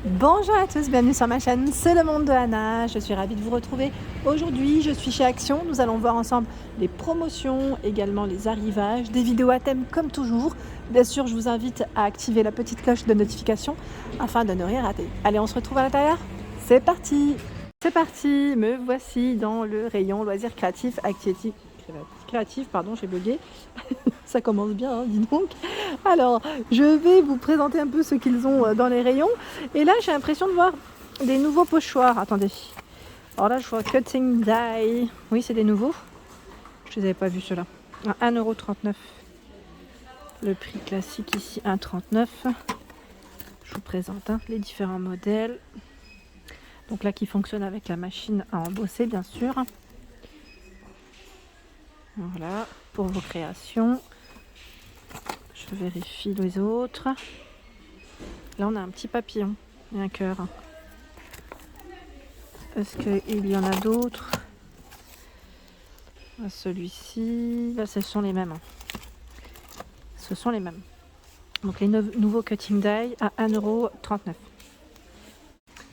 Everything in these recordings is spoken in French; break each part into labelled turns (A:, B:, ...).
A: Bonjour à tous, bienvenue sur ma chaîne, c'est le monde de Anna, je suis ravie de vous retrouver. Aujourd'hui, je suis chez Action, nous allons voir ensemble les promotions, également les arrivages, des vidéos à thème comme toujours. Bien sûr, je vous invite à activer la petite cloche de notification afin de ne rien rater. Allez, on se retrouve à l'intérieur. C'est parti! C'est parti, me voici dans le rayon loisirs créatifs, activités créatifs, pardon, j'ai bugué. Ça commence bien, hein, dis donc. Alors, je vais vous présenter un peu ce qu'ils ont dans les rayons. Et là, j'ai l'impression de voir des nouveaux pochoirs. Attendez. Alors là, je vois Cutting Die. Oui, c'est des nouveaux. Je ne les avais pas vus ceux-là. 1,39 €. Le prix classique ici, 1,39 €. Je vous présente les différents modèles. Donc là, qui fonctionne avec la machine à embosser, bien sûr. Voilà, pour vos créations. Je vérifie les autres. Là, on a un petit papillon et un cœur. Est-ce qu'il y en a d'autres? Celui-ci, là, ce sont les mêmes. Ce sont les mêmes. Donc les nouveaux Cutting Die à 1,39 €.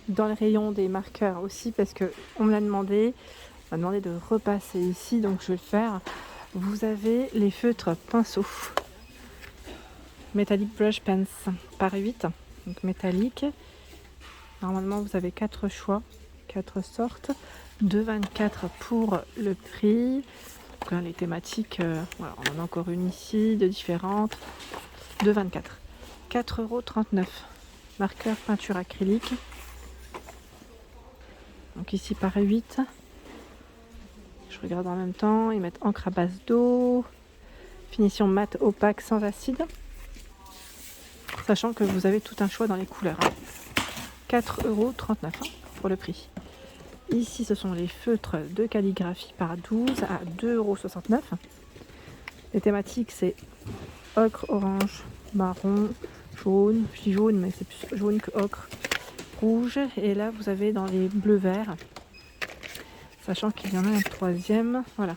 A: Dans le rayon des marqueurs aussi, parce qu'on me l'a demandé. On m'a demandé de repasser ici, donc je vais le faire. Vous avez les feutres pinceaux. Metallic Brush Pens par 8, donc métallique. Normalement, vous avez 4 choix, 4 sortes. 2,24 € pour le prix. Donc là, les thématiques, voilà, on en a encore une ici, de différentes. 2,24 €. 4,39 €. Marqueur peinture acrylique. Donc ici par 8. Je regarde en même temps. Ils mettent encre à base d'eau. Finition mat opaque sans acide. Sachant que vous avez tout un choix dans les couleurs. 4,39 € pour le prix. Ici, ce sont les feutres de calligraphie par 12 à 2,69 €. Les thématiques, c'est ocre, orange, marron, jaune. Je dis jaune, mais c'est plus jaune que ocre. Rouge. Et là, vous avez dans les bleus-verts. Sachant qu'il y en a un troisième. Voilà.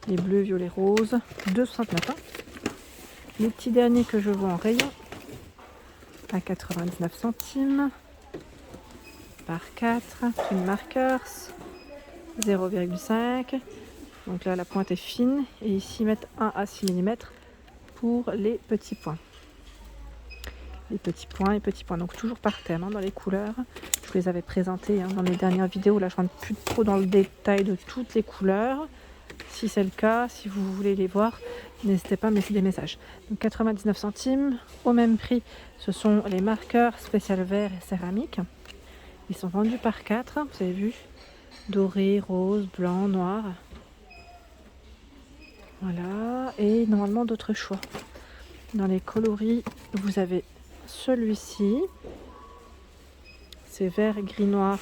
A: Les bleus, violets, roses. 2,69 €. Les petits derniers que je vois en rayon. À 99 centimes. Par 4. Une Markers. 0,5. Donc là, la pointe est fine. Et ici, ils mettent 1 à 6 mm pour les petits points. Les petits points. Donc toujours par thème dans les couleurs. Je vous les avais présentés dans mes dernières vidéos. Là, je rentre plus trop dans le détail de toutes les couleurs. Si c'est le cas, si vous voulez les voir, n'hésitez pas à me laisser des messages. Donc 99 centimes. Au même prix, ce sont les marqueurs spécial vert et céramique. Ils sont vendus par 4. Vous avez vu, doré, rose, blanc, noir. Voilà. Et normalement d'autres choix. Dans les coloris, vous avez celui-ci. C'est vert, gris, noir.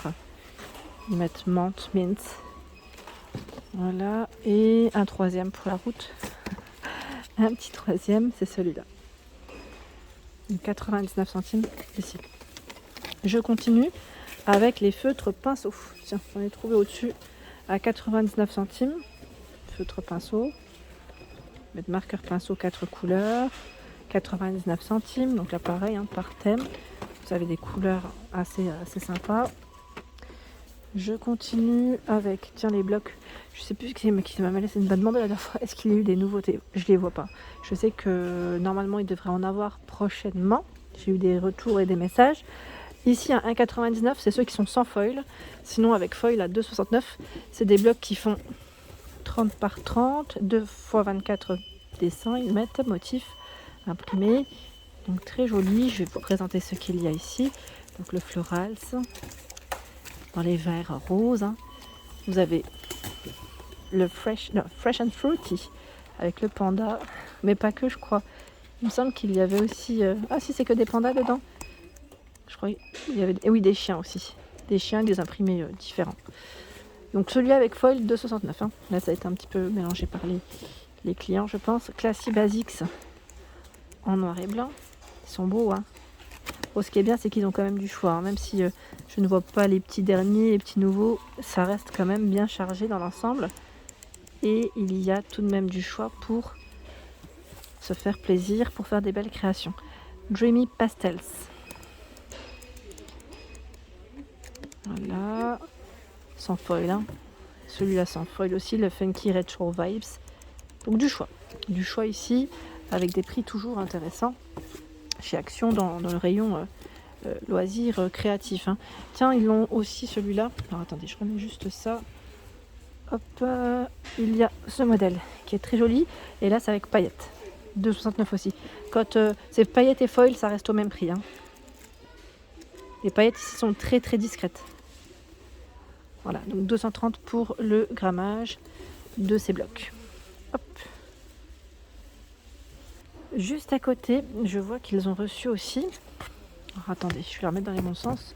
A: Ils mettent menthe, mint. Voilà. Et un troisième pour la route. Un petit troisième, c'est celui-là. 99 centimes ici. Je continue avec les feutres pinceaux. Tiens, j'en ai trouvé au-dessus à 99 centimes. Feutre pinceau. Mettre marqueur pinceau 4 couleurs. 99 centimes. Donc là, pareil, par thème. Vous avez des couleurs assez sympas. Je continue avec, les blocs. Je sais plus qui m'a laissé une demande la dernière fois. Est-ce qu'il y a eu des nouveautés? Je les vois pas. Je sais que normalement, il devrait en avoir prochainement. J'ai eu des retours et des messages. Ici, à 1,99 €, c'est ceux qui sont sans foil. Sinon, avec foil à 2,69 €, c'est des blocs qui font 30 par 30, 2 x 24 dessins. Ils mettent motif imprimé. Donc très joli. Je vais vous présenter ce qu'il y a ici. Donc le Florals. Dans les verts roses. Vous avez le Fresh and Fruity avec le panda. Mais pas que, je crois. Il me semble qu'il y avait aussi... Ah si, c'est que des pandas dedans. Je crois qu'il y avait des chiens aussi. Des chiens, des imprimés différents. Donc celui avec foil 2,69 €. Là, ça a été un petit peu mélangé par les clients, je pense. Classy Basics en noir et blanc. Ils sont beaux, Bon, ce qui est bien, c'est qu'ils ont quand même du choix. Même si je ne vois pas les petits derniers, les petits nouveaux, ça reste quand même bien chargé dans l'ensemble. Et il y a tout de même du choix pour se faire plaisir, pour faire des belles créations. Dreamy Pastels. Voilà. Sans foil. Hein. Celui-là sans foil aussi, le Funky Retro Vibes. Donc du choix. Du choix ici, avec des prix toujours intéressants. Chez Action, dans le rayon loisirs créatifs. Hein. Tiens, ils l'ont aussi celui-là. Alors attendez, je remets juste ça. Hop, il y a ce modèle qui est très joli. Et là, c'est avec paillettes. 2,69 aussi. Quand c'est paillettes et foil, ça reste au même prix. Hein. Les paillettes ici sont très très discrètes. Voilà, donc 230 pour le grammage de ces blocs. Hop. Juste à côté, je vois qu'ils ont reçu aussi. Alors, attendez, je vais les remettre dans les bons sens.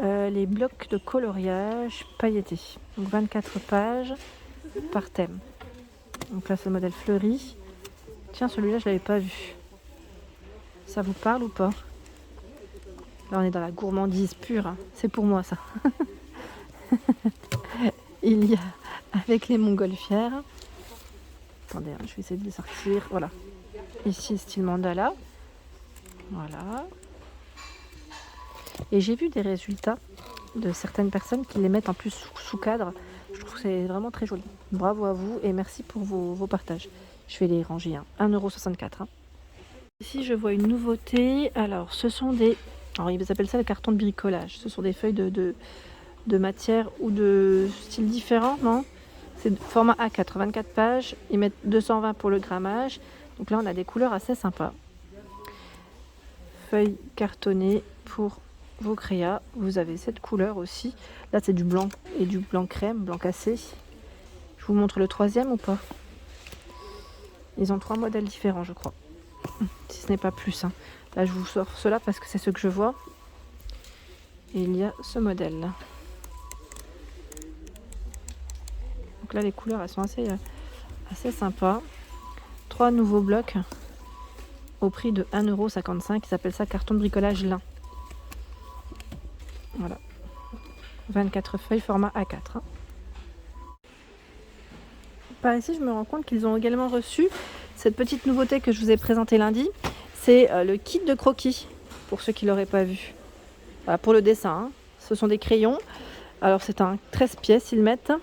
A: Les blocs de coloriage pailletés. Donc 24 pages par thème. Donc là, c'est le modèle fleuri. Tiens, celui-là, je ne l'avais pas vu. Ça vous parle ou pas? Là, on est dans la gourmandise pure. Hein. C'est pour moi, ça. Il y a avec les montgolfières. Attendez, hein, je vais essayer de les sortir. Voilà. Ici, style mandala. Voilà. Et j'ai vu des résultats de certaines personnes qui les mettent en plus sous cadre. Je trouve que c'est vraiment très joli. Bravo à vous et merci pour vos partages. Je vais les ranger. Hein. 1,64 €. Hein. Ici, je vois une nouveauté. Alors, ce sont des... Alors, ils appellent ça le carton de bricolage. Ce sont des feuilles de matière ou de style différent, non? C'est format A4, 24 pages. Ils mettent 220 pour le grammage. Donc là, on a des couleurs assez sympas. Feuilles cartonnées pour vos créas. Vous avez cette couleur aussi. Là, c'est du blanc et du blanc crème, blanc cassé. Je vous montre le troisième ou pas? Ils ont 3 modèles différents, je crois. Si ce n'est pas plus. Hein. Là, je vous sors cela parce que c'est ce que je vois. Et il y a ce modèle. Donc là, les couleurs, elles sont assez sympas. 3 nouveaux blocs au prix de 1,55 €. Ils appellent ça carton de bricolage lin. Voilà. 24 feuilles, format A4. Hein. Par ici, je me rends compte qu'ils ont également reçu cette petite nouveauté que je vous ai présentée lundi. C'est le kit de croquis, pour ceux qui ne l'auraient pas vu. Voilà, pour le dessin, hein. Ce sont des crayons. Alors, c'est un 13 pièces, ils mettent.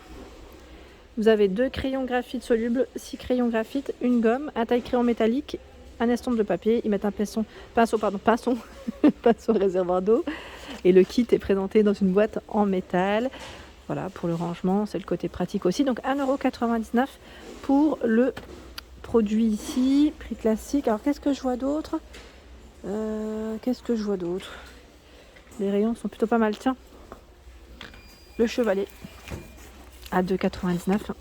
A: Vous avez 2 crayons graphite solubles, 6 crayons graphite, une gomme, un taille-crayon métallique, un estompe de papier. Ils mettent un pinceau réservoir d'eau. Et le kit est présenté dans une boîte en métal. Voilà, pour le rangement, c'est le côté pratique aussi. Donc 1,99 € pour le produit ici, prix classique. Alors qu'est-ce que je vois d'autre? Les rayons sont plutôt pas mal. Tiens, le chevalet à 2,99 €.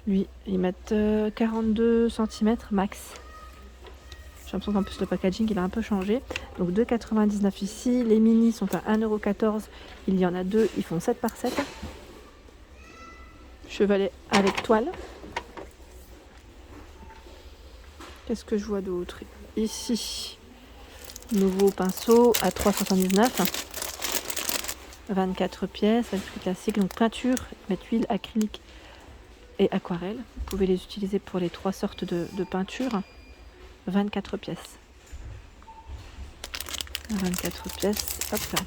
A: Lui, ils mettent 42 cm max. J'ai l'impression qu'en plus le packaging il a un peu changé. Donc 2,99 € ici. Les mini sont à 1,14 €. Il y en a 2, ils font 7 par 7. Chevalet avec toile. Qu'est-ce que je vois d'autre? Ici, nouveau pinceau à 3,79 €. 24 pièces, avec prix classique. Donc peinture, mettre huile, acrylique et aquarelle. Vous pouvez les utiliser pour les 3 sortes de peinture. 24 pièces. 24 pièces, hop là.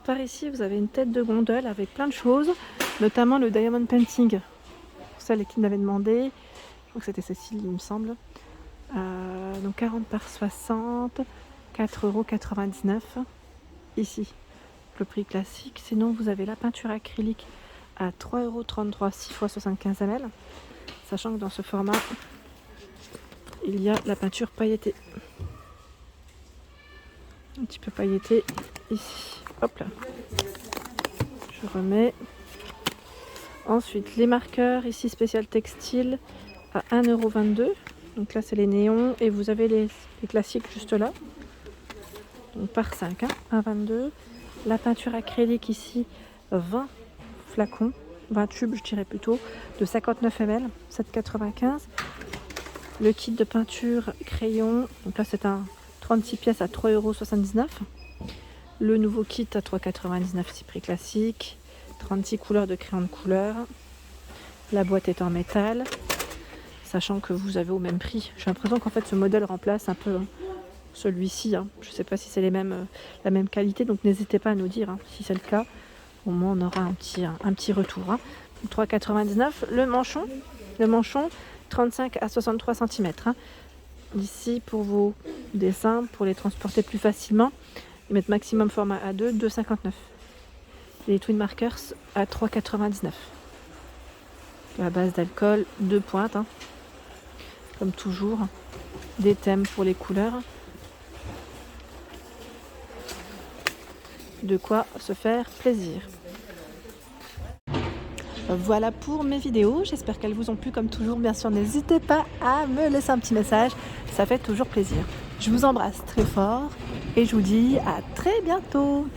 A: Par ici, vous avez une tête de gondole avec plein de choses, notamment le diamond painting. Pour celles qui m'avaient demandé, je crois que c'était Cécile, il me semble. Donc 40 par 60, 4,99 € ici. Le prix classique. Sinon, vous avez la peinture acrylique à 3,33 €, 6 x 75 ml. Sachant que dans ce format, il y a la peinture pailletée. Un petit peu pailletée ici. Hop là. Je remets. Ensuite, les marqueurs ici spécial textile à 1,22 €. Donc là, c'est les néons. Et vous avez les classiques juste là. Donc par 5, hein, 1,22 €. La peinture acrylique ici, 20 flacons. 20 tubes, je dirais plutôt, de 59 ml, 7,95 €. Le kit de peinture crayon, donc là c'est un 36 pièces à 3,79 €. Le nouveau kit à 3,99 €, c'est prix classique. 36 couleurs de crayon de couleur. La boîte est en métal, sachant que vous avez au même prix. J'ai l'impression qu'en fait ce modèle remplace un peu celui-ci. Hein. Je ne sais pas si c'est la même qualité, donc n'hésitez pas à nous dire. Hein. Si c'est le cas, au moins on aura un petit retour. Hein. 3,99 le manchon 35 à 63 cm. Hein. Ici, pour vos dessins, pour les transporter plus facilement, ils mettent maximum format A2, 2,59. Les Twin Markers à 3,99. La base d'alcool, 2 pointes. Hein. Comme toujours, des thèmes pour les couleurs. De quoi se faire plaisir. Voilà pour mes vidéos, j'espère qu'elles vous ont plu comme toujours. Bien sûr, n'hésitez pas à me laisser un petit message, ça fait toujours plaisir. Je vous embrasse très fort et je vous dis à très bientôt.